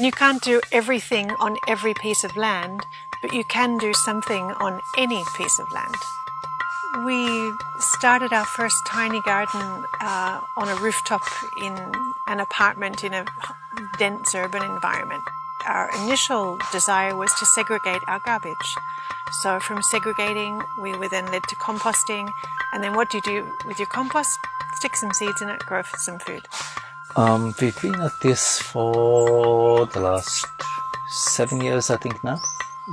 You can't do everything on every piece of land, but you can do something on any piece of land. We started our first tiny garden on a rooftop in an apartment in a dense urban environment. Our initial desire was to segregate our garbage. So from segregating, we were then led to composting. And then what do you do with your compost? Stick some seeds in it, grow some food. We've been at this for the last 7 years, I think now.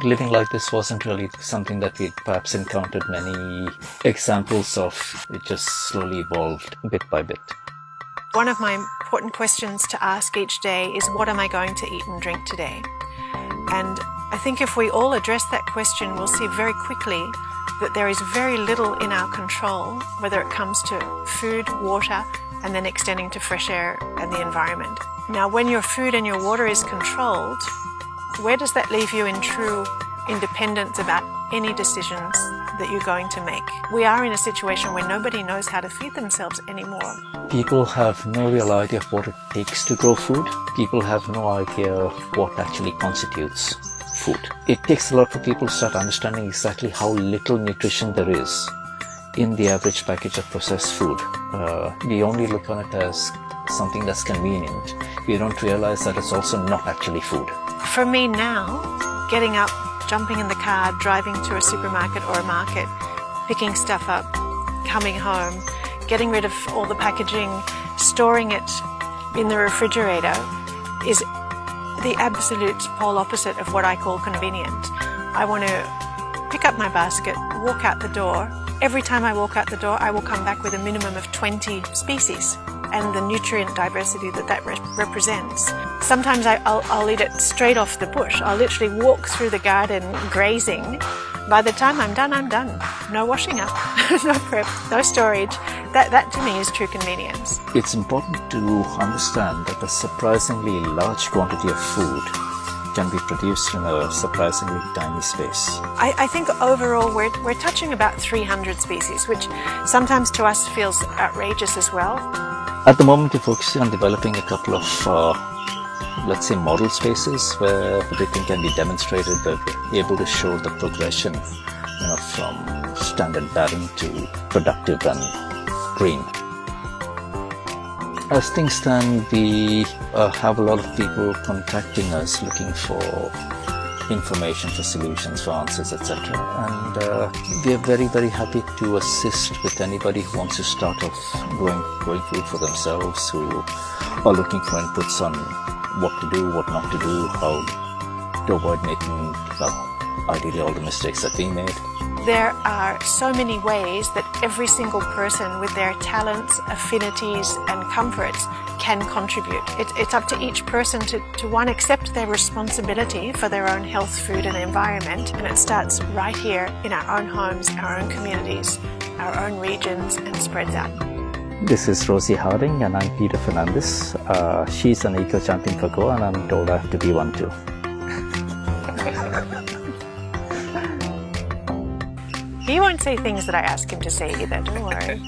Living like this wasn't really something that we'd perhaps encountered many examples of. It just slowly evolved bit by bit. One of my important questions to ask each day is, what am I going to eat and drink today? And I think if we all address that question, we'll see very quickly that there is very little in our control, whether it comes to food, water, and then extending to fresh air and the environment. Now, when your food and your water is controlled, where does that leave you in true independence about any decisions that you're going to make? We are in a situation where nobody knows how to feed themselves anymore. People have no real idea of what it takes to grow food. People have no idea of what actually constitutes food. It takes a lot for people to start understanding exactly how little nutrition there is in the average package of processed food. We only look on it as something that's convenient. We don't realize that it's also not actually food. For me now, getting up, jumping in the car, driving to a supermarket or a market, picking stuff up, coming home, getting rid of all the packaging, storing it in the refrigerator is the absolute pole opposite of what I call convenient. I want to pick up my basket, walk out the door. Every time I walk out the door, I will come back with a minimum of 20 species and the nutrient diversity that represents. Sometimes I'll eat it straight off the bush. I'll literally walk through the garden grazing. By the time I'm done, I'm done. No washing up, no prep, no storage. That to me is true convenience. It's important to understand that a surprisingly large quantity of food can be produced in a surprisingly tiny space. I think overall we're touching about 300 species, which sometimes to us feels outrageous as well. At the moment we're focusing on developing a couple of let's say model spaces where everything can be demonstrated, that we're able to show the progression, from standard barren to productive and green. As things stand, we have a lot of people contacting us looking for information, for solutions, for answers, etc. And we are very, very happy to assist with anybody who wants to start off growing food for themselves, who are looking for inputs on what to do, what not to do, how to avoid making, ideally all the mistakes that we made. There are so many ways that every single person with their talents, affinities and comforts can contribute. It's up to each person to one, accept their responsibility for their own health, food and environment, and it starts right here in our own homes, our own communities, our own regions, and spreads out. This is Rosie Harding and I'm Peter Fernandez. She's an eco champion for Goa and I'm told I have to be one too. He won't say things that I ask him to say either, don't worry.